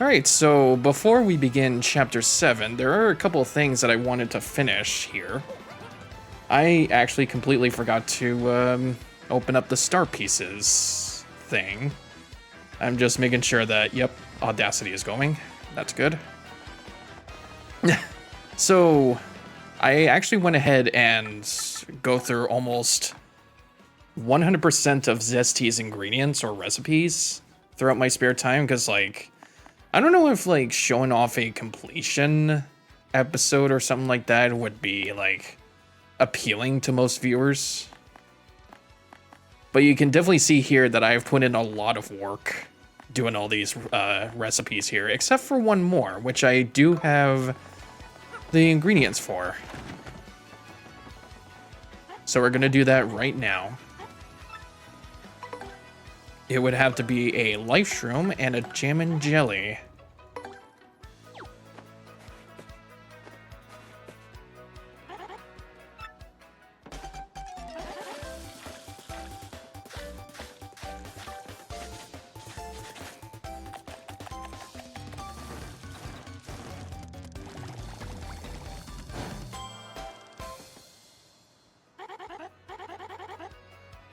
Alright, so before we begin Chapter 7, there are a couple of things that I wanted to finish here. I actually completely forgot to open up the star pieces thing. I'm just making sure that, yep, Audacity is going. That's good. So, I actually went ahead and go through almost 100% of Zesty's ingredients or recipes throughout my spare time, because, like, I don't know if, like, showing off a completion episode or something like that would be, like, appealing to most viewers. But you can definitely see here that I've put in a lot of work doing all these recipes here, except for one more, which I do have the ingredients for. So we're gonna do that right now. It would have to be a life shroom and a jam and jelly.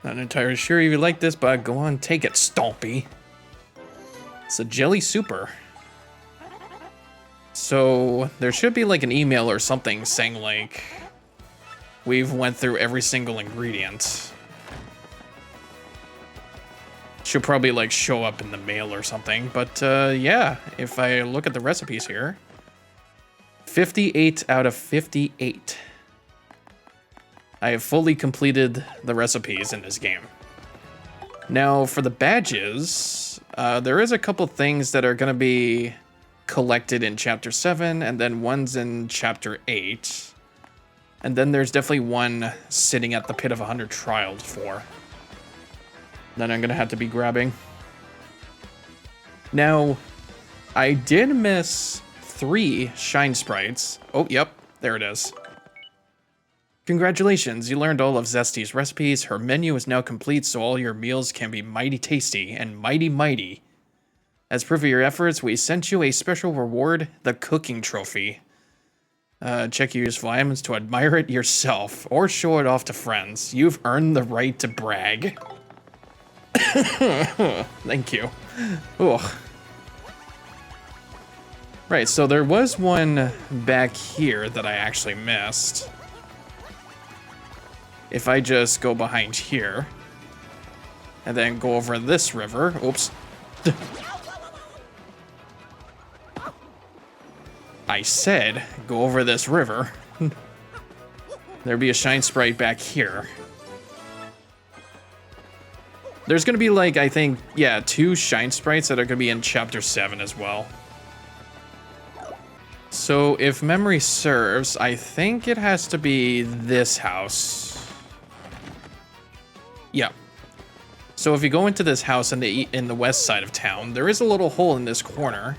Not entirely sure if you like this, but go on, take it, Stompy. It's a jelly super. So there should be like an email or something saying like, we've went through every single ingredient. Should probably like show up in the mail or something, but yeah, if I look at the recipes here, 58 out of 58. I have fully completed the recipes in this game. Now, for the badges, there is a couple things that are going to be collected in Chapter 7, and then one's in Chapter 8. And then there's definitely one sitting at the Pit of 100 Trials for. Then I'm going to have to be grabbing. Now, I did miss 3 Shine Sprites. Oh, yep, there it is. Congratulations, you learned all of Zesty's recipes. Her menu is now complete, so all your meals can be mighty tasty and mighty. As proof of your efforts, we sent you a special reward, the cooking trophy. Check your useful items to admire it yourself, or show it off to friends. You've earned the right to brag. Thank you. Ugh. Right, so there was one back here that I actually missed. If I just go behind here, and then go over this river, oops. I said, go over this river. There'd be a Shine Sprite back here. There's gonna be like, I think, yeah, 2 Shine Sprites that are gonna be in Chapter 7 as well. So if memory serves, I think it has to be this house. Yeah. So if you go into this house in the west side of town, there is a little hole in this corner.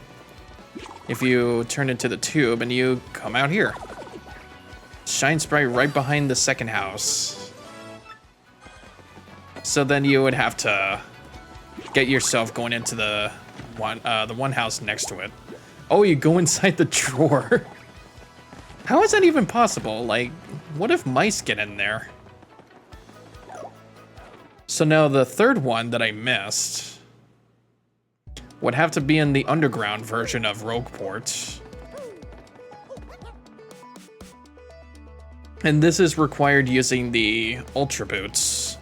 If you turn into the tube and you come out here. Shine Sprite right behind the second house. So then you would have to get yourself going into the one house next to it. Oh, you go inside the drawer. How is that even possible? Like, what if mice get in there? So now the third one that I missed would have to be in the underground version of Rogueport. And this is required using the Ultra Boots.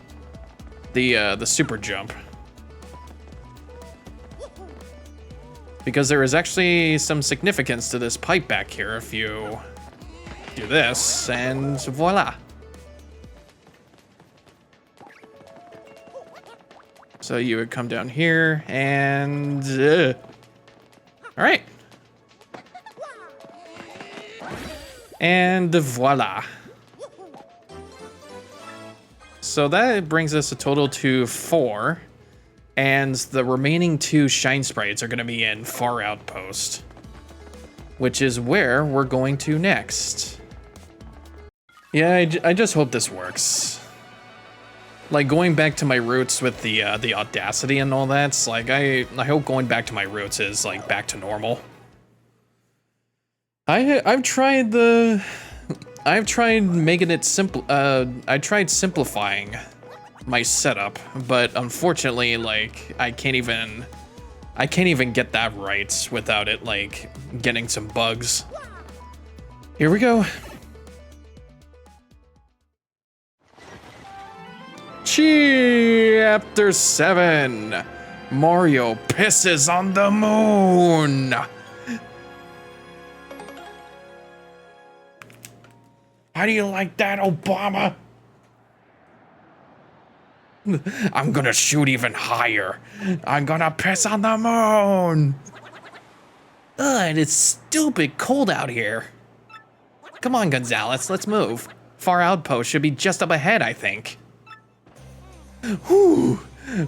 The super jump. Because there is actually some significance to this pipe back here if you do this, and voila. So you would come down here and... all right. And voila. So that brings us a total to 4. And the remaining 2 Shine Sprites are going to be in Far Outpost, which is where we're going to next. Yeah, I just hope this works. Like, going back to my roots with the audacity and all that, it's like, I hope going back to my roots is, like, back to normal. I've tried making it simple, I tried simplifying my setup, but unfortunately, like, I can't even get that right without it, like, getting some bugs. Here we go. Chapter 7. Mario pisses on the moon. How do you like that, Obama? I'm gonna shoot even higher. I'm gonna piss on the moon. Ugh, and it's stupid cold out here. Come on, Gonzalez, let's move. Far outpost should be just up ahead, I think. Whew.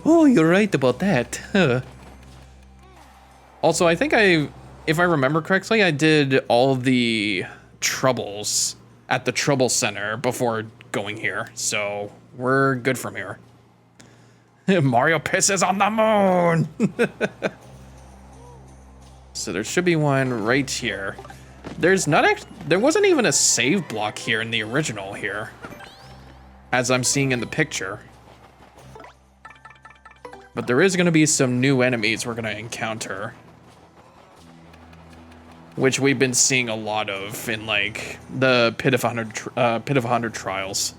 Oh, you're right about that. Also, I think if I remember correctly, I did all the troubles at the Trouble Center before going here, so we're good from here. Mario pisses on the moon! So there should be one right here. There wasn't even a save block here in the original here, as I'm seeing in the picture. But there is going to be some new enemies we're going to encounter, which we've been seeing a lot of in, like, the Pit of 100 Trials.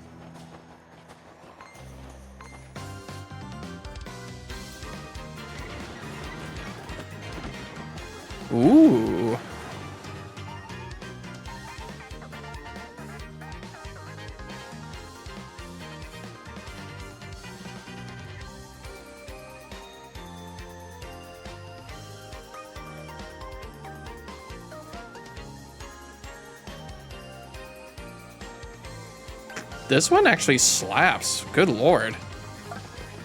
Ooh. This one actually slaps. Good lord.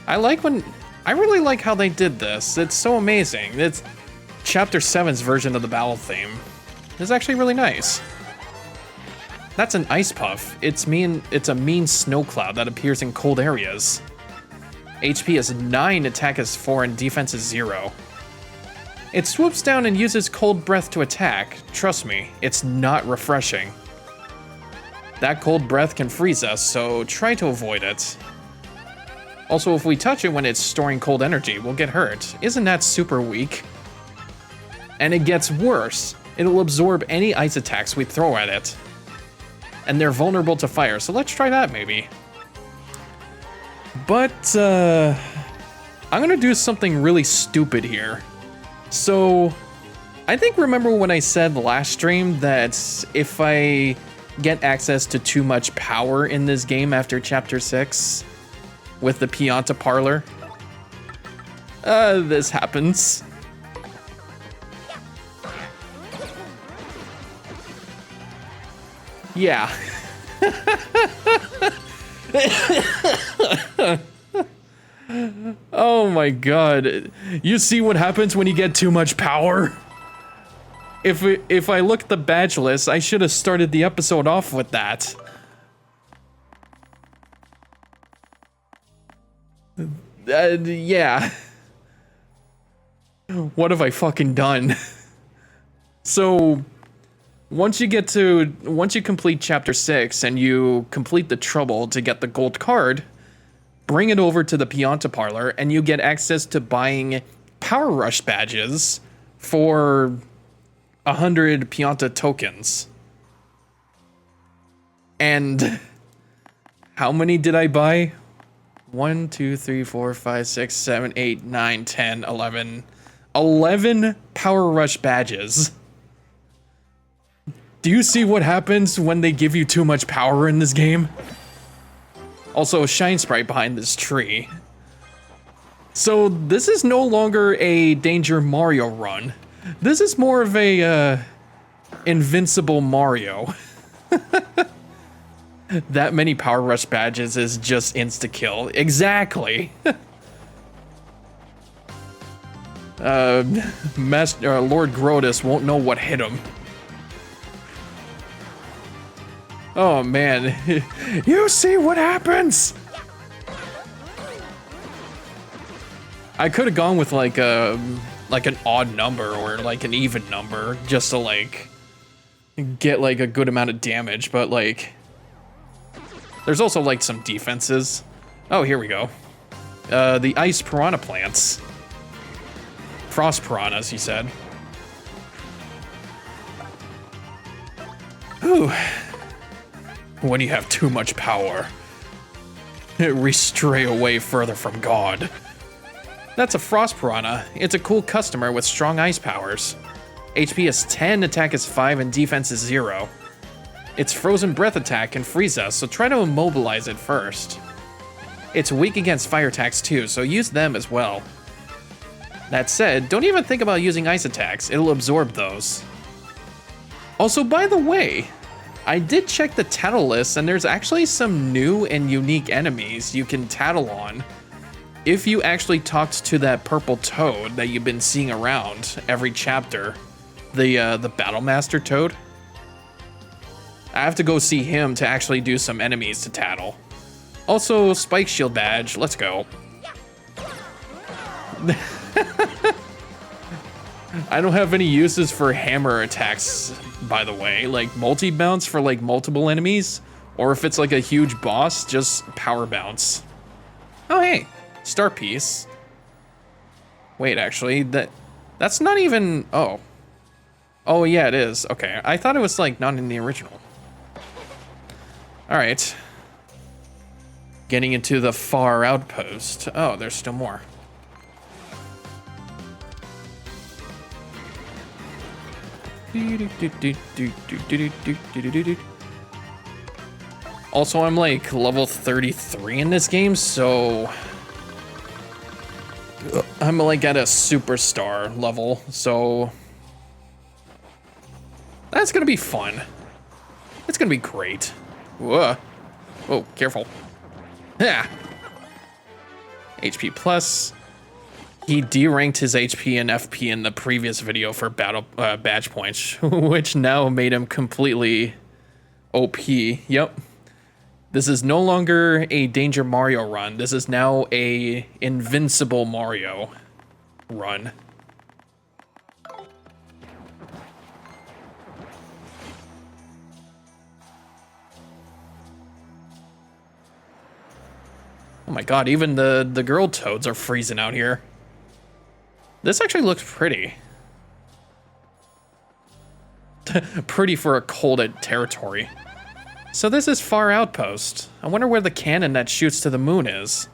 I really like how they did this. It's so amazing. It's Chapter 7's version of the battle theme. It's actually really nice. That's an ice puff. It's a mean snow cloud that appears in cold areas. HP is 9, attack is 4, and defense is 0. It swoops down and uses cold breath to attack. Trust me, it's not refreshing. That cold breath can freeze us, so try to avoid it. Also, if we touch it when it's storing cold energy, we'll get hurt. Isn't that super weak? And it gets worse. It'll absorb any ice attacks we throw at it. And they're vulnerable to fire, so let's try that maybe. But, I'm gonna do something really stupid here. So, I think remember when I said last stream that if I get access to too much power in this game after Chapter 6 with the Pianta Parlor? This happens. Yeah. Oh my god. You see what happens when you get too much power? If I look at the badge list, I should have started the episode off with that. Yeah. What have I fucking done? So, once you complete Chapter 6 and you complete the trouble to get the gold card, bring it over to the Pianta Parlor and you get access to buying Power Rush badges for 100 Pianta tokens. And how many did I buy? 1, 2, 3, 4, 5, 6, 7, 8, 9, 10, 11. 11 Power Rush badges. Do you see what happens when they give you too much power in this game? Also, a shine sprite behind this tree. So this is no longer a Danger Mario run. This is more of a Invincible Mario. That many Power Rush badges is just insta-kill. Exactly. Lord Grodus won't know what hit him. Oh man, you see what happens? I could have gone with like an odd number or like an even number just to like get like a good amount of damage, but like there's also like some defenses. Oh, here we go. The ice piranha plants. Frost piranhas, he said. Whew. When you have too much power, we stray away further from God. That's a frost piranha. It's a cool customer with strong ice powers. HP is 10, attack is 5, and defense is 0. Its frozen breath attack can freeze us, so try to immobilize it first. It's weak against fire attacks too, so use them as well. That said, don't even think about using ice attacks, it'll absorb those. Also, by the way, I did check the tattle list, and there's actually some new and unique enemies you can tattle on if you actually talked to that purple toad that you've been seeing around every chapter. The Battle Master Toad. I have to go see him to actually do some enemies to tattle. Also, Spike Shield badge, let's go. I don't have any uses for hammer attacks, by the way. Like multi-bounce for like multiple enemies, or if it's like a huge boss, just power bounce. Oh hey, star piece. Wait, actually, that's not even, oh. Oh yeah, it is. Okay, I thought it was like not in the original. All right. Getting into the far outpost. Oh, there's still more. Also, I'm like level 33 in this game, so I'm like at a superstar level, so that's gonna be fun. It's gonna be great. Whoa. Whoa, careful. Yeah. HP plus. He deranked his HP and FP in the previous video for battle badge points, which now made him completely OP. Yep. This is no longer a Danger Mario run. This is now a Invincible Mario run. Oh my god, even the girl toads are freezing out here. This actually looks pretty. Pretty for a cold territory. So this is Far Outpost. I wonder where the cannon that shoots to the moon is.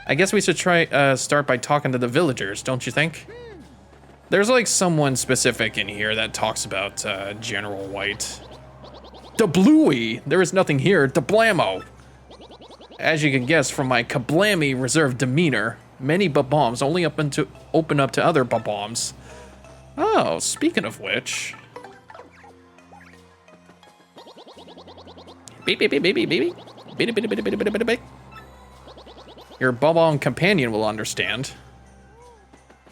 I guess we should try start by talking to the villagers, don't you think? There's like someone specific in here that talks about General White. The Bluey! There is nothing here, the blammo! As you can guess from my kablammy reserved demeanor, many bombs only open up to other bombs. Oh, speaking of which. Beep beep beep beep beep beep beep beep beep beep beep beep beep. Your bomb companion will understand.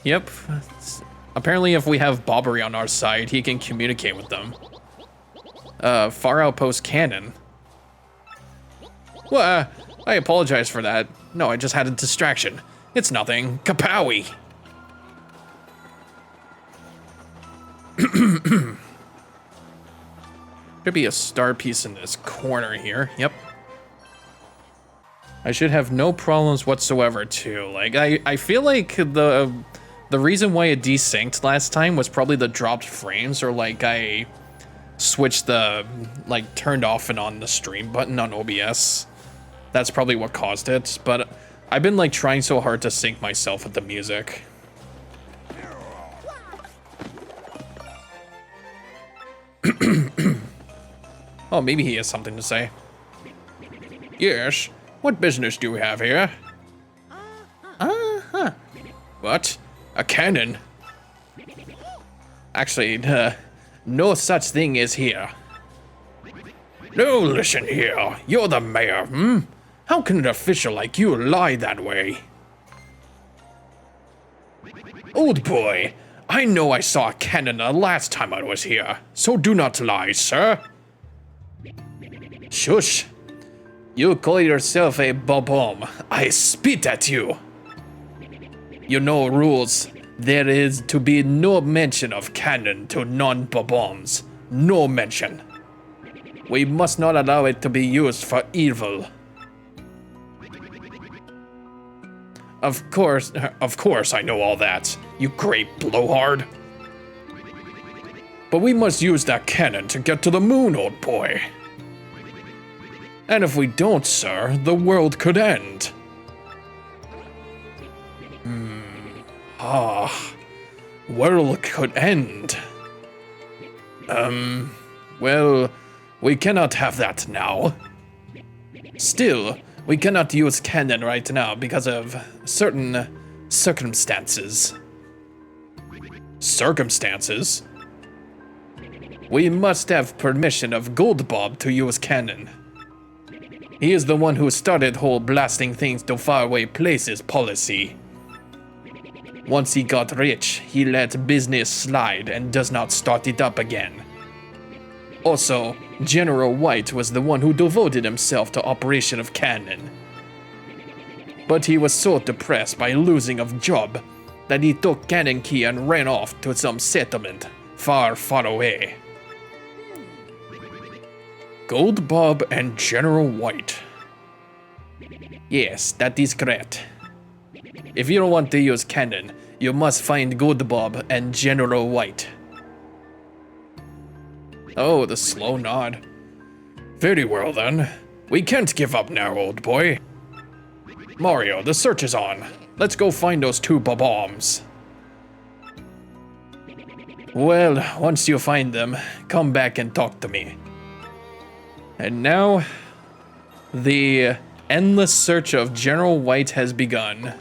Yep. Apparently if we have Bobbery on our side, he can communicate with them. Far Outpost Cannon. Well, I apologize for that. No, I just had a distraction. It's nothing. Kapowie! Should be a star piece in this corner here. Yep. I should have no problems whatsoever too. Like I feel like the reason why it desynced last time was probably the dropped frames, or like I switched the like turned off and on the stream button on OBS. That's probably what caused it, but I've been like trying so hard to sync myself with the music. Oh, maybe he has something to say. Yes, what business do we have here? Uh-huh. What? A cannon? Actually, no such thing is here. No, listen here. You're the mayor, hmm? How can an official like you lie that way? Old boy, I know I saw a cannon the last time I was here, so do not lie, sir. Shush. You call yourself a bobom. I spit at you. You know rules. There is to be no mention of cannon to non-bombs. No mention. We must not allow it to be used for evil. Of course I know all that, you great blowhard. But we must use that cannon to get to the moon, old boy. And if we don't, sir, the world could end. World could end. Well, we cannot have that now. Still, we cannot use cannon right now because of certain circumstances. Circumstances? We must have permission of Goldbob to use cannon. He is the one who started whole blasting things to faraway places policy. Once he got rich, he let business slide and does not start it up again. Also, General White was the one who devoted himself to operation of cannon. But he was so depressed by losing of job that he took cannon key and ran off to some settlement far, far away. Goldbob and General White. Yes, that is correct. If you don't want to use cannon, you must find Goldbob and General White. Oh, the slow nod. Very well then. We can't give up now, old boy. Mario, the search is on. Let's go find those two bombs. Well, once you find them, come back and talk to me. And now, the endless search of General White has begun.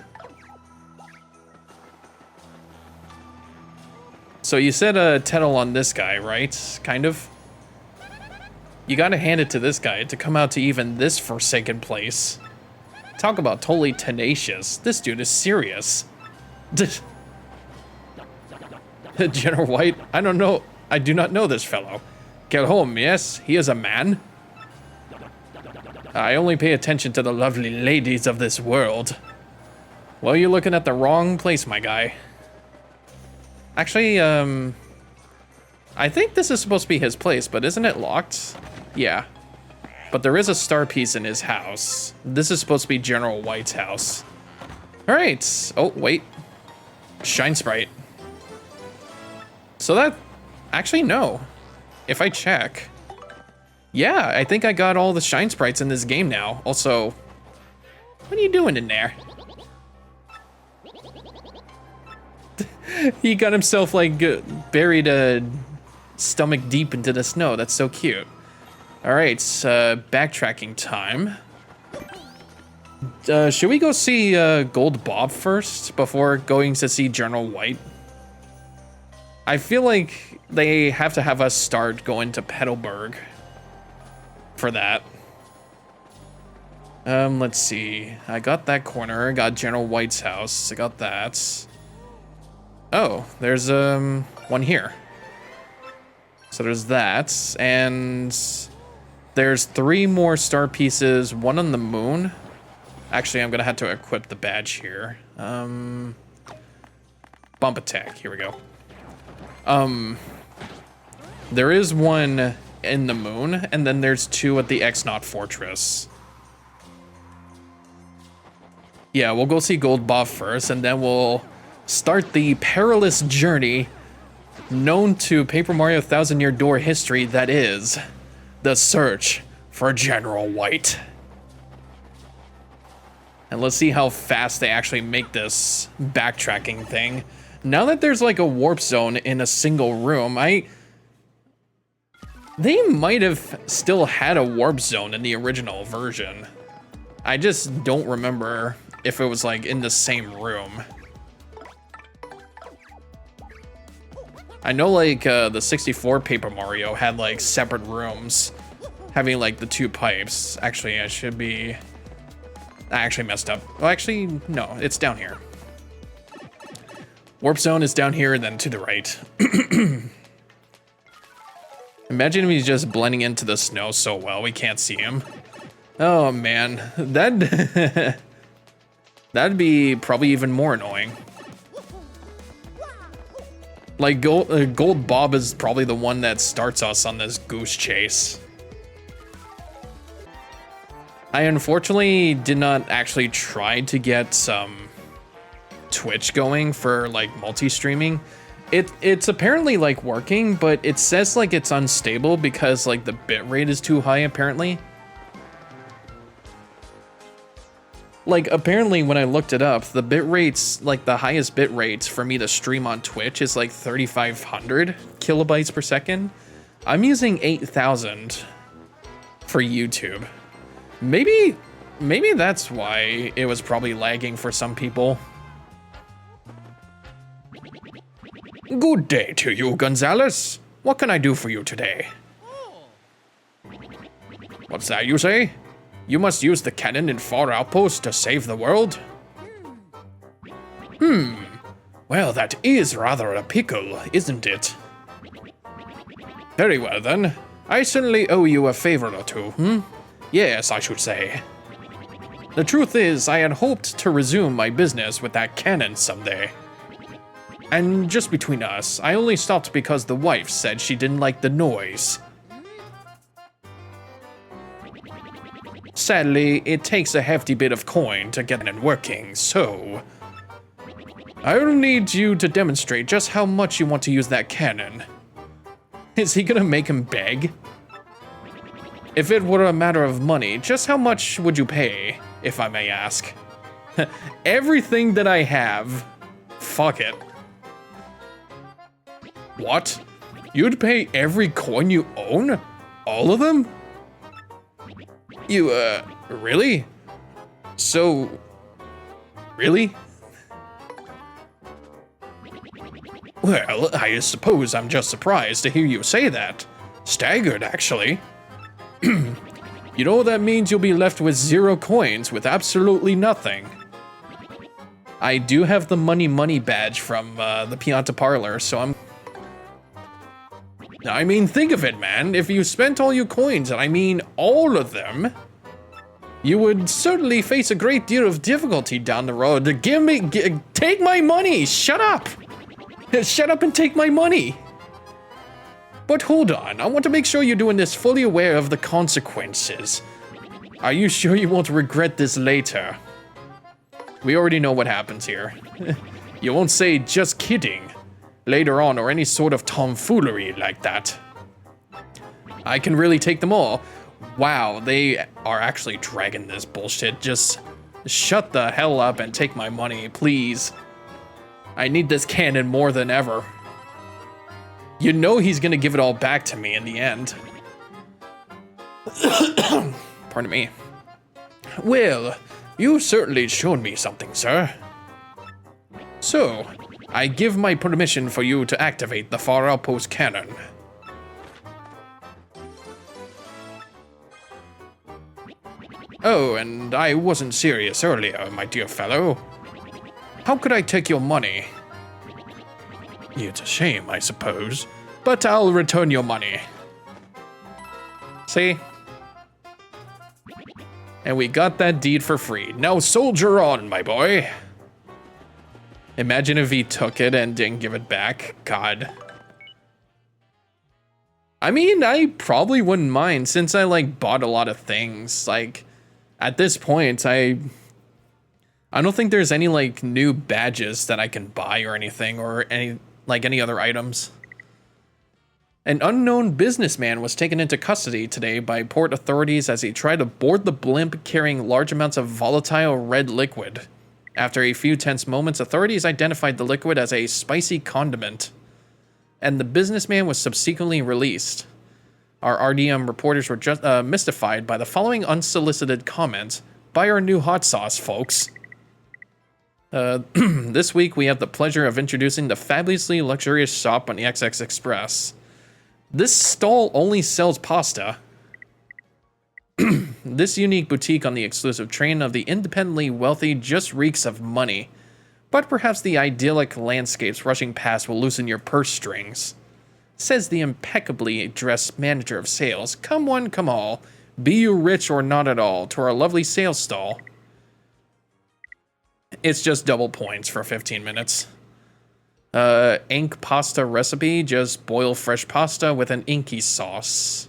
So you said a tettle on this guy, right? Kind of? You gotta hand it to this guy to come out to even this forsaken place. Talk about totally tenacious. This dude is serious. General White? I don't know. I do not know this fellow. Get home, yes? He is a man? I only pay attention to the lovely ladies of this world. Well, you're looking at the wrong place, my guy. Actually, I think this is supposed to be his place, but isn't it locked? Yeah. But there is a star piece in his house. This is supposed to be General White's house. All right. Oh, wait. Shine Sprite. So that... Actually, no. If I check... Yeah, I think I got all the Shine Sprites in this game now. Also, what are you doing in there? He got himself, like, buried stomach deep into the snow. That's so cute. All right, backtracking time. Should we go see Gold Bob first before going to see General White? I feel like they have to have us start going to Petalburg for that. Let's see. I got that corner. I got General White's house. I got that. Oh, there's one here. So there's that, and there's 3 more star pieces, one on the moon. Actually, I'm gonna have to equip the badge here. Bump attack, here we go. There is one in the moon, and then there's 2 at the X-Naut Fortress. Yeah, we'll go see Goldbob first, and then we'll start the perilous journey known to Paper Mario 1000 Year Door history, that is the search for General White. And let's see how fast they actually make this backtracking thing. Now that there's like a warp zone in a single room, they might have still had a warp zone in the original version. I just don't remember if it was like in the same room. I know like the 64 Paper Mario had like separate rooms having like the 2 pipes. Actually, I actually messed up. Well, actually, no, it's down here. Warp zone is down here and then to the right. Imagine if he's just blending into the snow so well we can't see him. Oh man, that'd be probably even more annoying. Like, Gold Bob is probably the one that starts us on this goose chase. I unfortunately did not actually try to get some Twitch going for like multi-streaming. It's apparently like working, but it says like it's unstable because like the bitrate is too high apparently. Like apparently when I looked it up, the bit rates, like the highest bit rates for me to stream on Twitch is like 3,500 kilobytes per second. I'm using 8,000 for YouTube. Maybe that's why it was probably lagging for some people. Good day to you, Gonzalez. What can I do for you today? What's that you say? You must use the cannon in Far Outpost to save the world? Well, that is rather a pickle, isn't it? Very well then. I certainly owe you a favor or two, Yes, I should say. The truth is, I had hoped to resume my business with that cannon someday. And just between us, I only stopped because the wife said she didn't like the noise. Sadly, it takes a hefty bit of coin to get it working, so I'll need you to demonstrate just how much you want to use that cannon. Is he gonna make him beg? If it were a matter of money, just how much would you pay, if I may ask? Everything that I have. Fuck it. What? You'd pay every coin you own? All of them? You, really? So, really? Well, I suppose I'm just surprised to hear you say that. Staggered, actually. You know, that means you'll be left with 0 coins with absolutely nothing. I do have the money badge from the Pianta Parlor, so I mean, think of it, man. If you spent all your coins, and I mean all of them, you would certainly face a great deal of difficulty down the road. Take my money! Shut up! Shut up and take my money! But hold on, I want to make sure you're doing this fully aware of the consequences. Are you sure you won't regret this later? We already know what happens here. You won't say, just kidding, later on, or any sort of tomfoolery like that. I can really take them all. Wow, they are actually dragging this bullshit. Just shut the hell up and take my money, please. I need this cannon more than ever. You know he's gonna give it all back to me in the end. Pardon me. Well, you certainly showed me something, sir. So, I give my permission for you to activate the Far Outpost cannon. Oh, and I wasn't serious earlier, my dear fellow. How could I take your money? It's a shame, I suppose, but I'll return your money. See? And we got that deed for free. Now soldier on, my boy. Imagine if he took it and didn't give it back. God. I mean, I probably wouldn't mind since I like bought a lot of things. Like, at this point, I don't think there's any like new badges that I can buy or anything, or any other items. An unknown businessman was taken into custody today by port authorities as he tried to board the blimp carrying large amounts of volatile red liquid. After a few tense moments, authorities identified the liquid as a spicy condiment, and the businessman was subsequently released. Our RDM reporters were just mystified by the following unsolicited comment: "Buy our new hot sauce, folks." This week we have the pleasure of introducing the fabulously luxurious shop on the XX Express. This stall only sells pasta. This unique boutique on the exclusive train of the independently wealthy just reeks of money. But perhaps the idyllic landscapes rushing past will loosen your purse strings. Says the impeccably dressed manager of sales. Come one, come all. Be you rich or not at all, to our lovely sales stall. It's just double points for 15 minutes. Ink pasta recipe. Just boil fresh pasta with an inky sauce.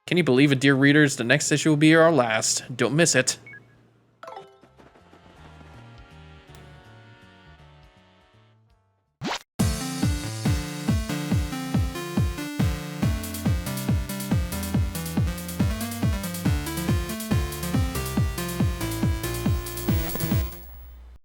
Can you believe it, dear readers? The next issue will be our last. Don't miss it.